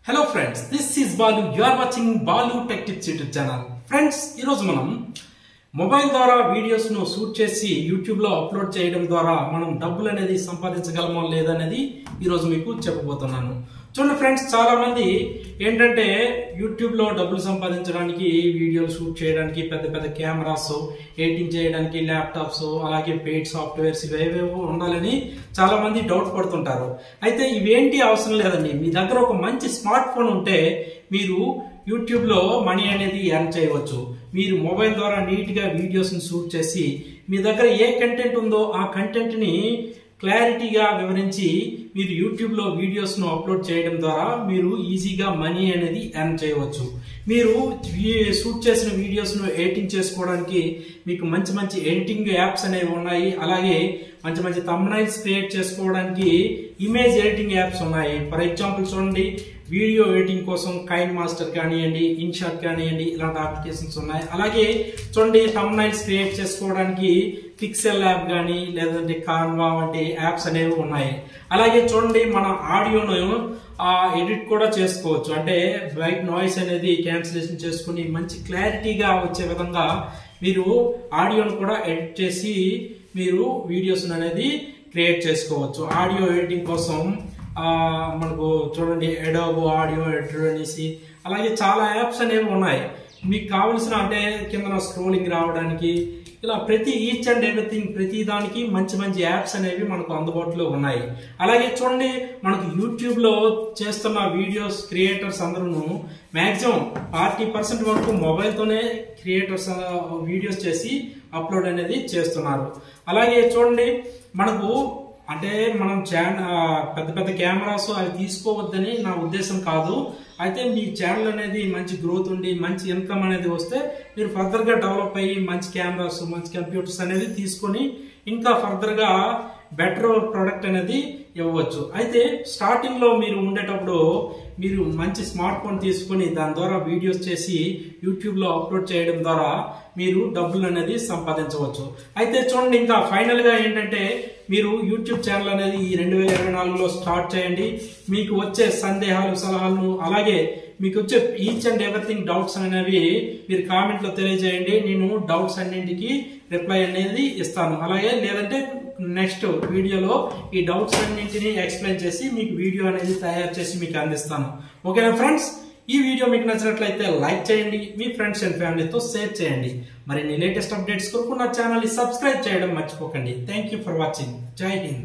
Hello friends, this is Balu. You are watching Balu Tech Tips YouTube channel. Friends, ఈ రోజు మనం mobile ద్వారా videos ను shoot చేసి యూట్యూబ్ లో అప్లోడ్ చేయడం ద్వారా మనం డబ్బులు అనేది సంపాదించగలమో లేదనేది ఈ రోజు మీకు చెప్పబోతున్నాను. చూడండి ఫ్రెండ్స్, చాలా మంది ఏంటంటే యూట్యూబ్ లో డబ్బులు సంపాదించడానికి వీడియోలు షూట్ చేయడానికి పెద్ద పెద్ద కెమెరాస్, ఎడిటింగ్ చేయడానికి ల్యాప్టాప్స్, అలాగే పెయిడ్ సాఫ్ట్వేర్స్ ఇవేవేవో ఉండాలని చాలా మంది డౌట్ పడుతుంటారు. అయితే ఇవేంటి అవసరం లేదండి. మీ దగ్గర ఒక మంచి స్మార్ట్ ఫోన్ ఉంటే మీరు యూట్యూబ్ లో మనీ అనేది ఎర్న్ చేయవచ్చు. మీరు మొబైల్ ద్వారా నీట్ గా వీడియోస్ ని షూట్ చేసి మీ దగ్గర ఏ కంటెంట్ ఉందో ఆ కంటెంట్ ని క్లారిటీగా వివరించి మీరు యూట్యూబ్ లో వీడియోస్ ను అప్లోడ్ చేయడం ద్వారా మీరు ఈజీగా మనీ అనేది ఎర్న్ చేయవచ్చు. మీరు షూట్ చేసిన వీడియోస్ ను ఎడిటింగ్ చేసుకోవడానికి మీకు మంచి మంచి ఎడిటింగ్ యాప్స్ అనేవి ఉన్నాయి. అలాగే మంచి మంచి థంబ్నైల్స్ క్రియేట్ చేసుకోవడానికి ఇమేజ్ ఎడిటింగ్ యాప్స్ ఉన్నాయి. ఫర్ ఎగ్జాంపుల్ చూడండి, వీడియో ఎడిటింగ్ కోసం కైన్ మాస్టర్ కానివ్వండి, ఇన్షాట్ కానివ్వండి, ఇలాంటి అప్లికేషన్స్ ఉన్నాయి. అలాగే చూడండి, థంబ్నైల్స్ క్రియేట్ చేసుకోవడానికి పిక్సెల్ యాప్ కానీ లేదంటే కాన్వా వంటి యాప్స్ అనేవి ఉన్నాయి. అలాగే చూడండి, మన ఆడియోను ఎడిట్ కూడా చేసుకోవచ్చు. అంటే వైట్ నాయిస్ అనేది క్యాన్సిలేషన్ చేసుకుని మంచి క్లారిటీగా వచ్చే విధంగా మీరు ఆడియోను కూడా ఎడిట్ చేసి మీరు వీడియోస్ అనేది క్రియేట్ చేసుకోవచ్చు. ఆడియో ఎడిటింగ్ కోసం మనకు చూడండి అడోబ్ ఆడియో ఎడిటర్ అనేసి అలాగే చాలా యాప్స్ అనేవి ఉన్నాయి. మీకు కావలసిన అంటే కింద స్క్రోలింగ్ రావడానికి ఇలా ఈచ్ అండ్ ఎవ్రీథింగ్ ప్రతి దానికి మంచి మంచి యాప్స్ అనేవి మనకు అందుబాటులో ఉన్నాయి. అలాగే చూడండి, మనకు యూట్యూబ్ లో చేస్తున్న వీడియోస్ క్రియేటర్స్ అందరూ మాక్సిమం 40% వరకు మొబైల్ తోనే క్రియేటర్స్ వీడియోస్ చేసి అప్లోడ్ అనేది చేస్తున్నారు. అలాగే చూడండి, మనకు అంటే మనం పెద్ద పెద్ద కెమెరాస్ అవి తీసుకోవద్దని నా ఉద్దేశం కాదు. అయితే మీ ఛానల్ అనేది మంచి గ్రోత్ ఉండి మంచి ఇన్కమ్ అనేది వస్తే మీరు ఫర్దర్ గా డెవలప్ అయ్యి మంచి కెమెరాస్, మంచి కంప్యూటర్స్ అనేది తీసుకొని ఇంకా ఫర్దర్ గా బెటర్ ప్రొడక్ట్ అనేది ఇవ్వచ్చు. అయితే స్టార్టింగ్ లో మీరు ఉండేటప్పుడు మీరు మంచి స్మార్ట్ ఫోన్ తీసుకుని దాని ద్వారా వీడియోస్ చేసి యూట్యూబ్ లో అప్లోడ్ చేయడం ద్వారా మీరు డబ్బులు అనేది సంపాదించవచ్చు. అయితే చూడండి, ఇంకా ఫైనల్ గా ఏంటంటే మీరు యూట్యూబ్ ఛానల్ అనేది ఈ 2024లో స్టార్ట్ చేయండి. మీకు వచ్చే సందేహాలు, సలహాలు, అలాగే మీకు వచ్చే ఈచ్ అండ్ ఎవ్రీథింగ్ డౌట్స్ అనేవి మీరు కామెంట్ లో తెలియజేయండి. నేను డౌట్స్ అన్నింటికి రిప్లై అనేది ఇస్తాను. అలాగే లేదంటే నెక్స్ట్ వీడియోలో ఈ డౌట్స్ అన్నింటినీ ఎక్స్ప్లెయిన్ చేసి మీకు వీడియో అనేది తయారు చేసి మీకు అందిస్తాను. ఓకేనా ఫ్రెండ్స్? ఈ వీడియో మీకు నచ్చినట్లయితే లైక్ చేయండి, మీ ఫ్రెండ్స్ అండ్ ఫ్యామిలీతో షేర్ చేయండి. మరిన్ని లేటెస్ట్ అప్డేట్స్ కొరకు నా ఛానల్ ని సబ్స్క్రైబ్ చేయడం మర్చిపోకండి. Thank you for watching. జై హింద్.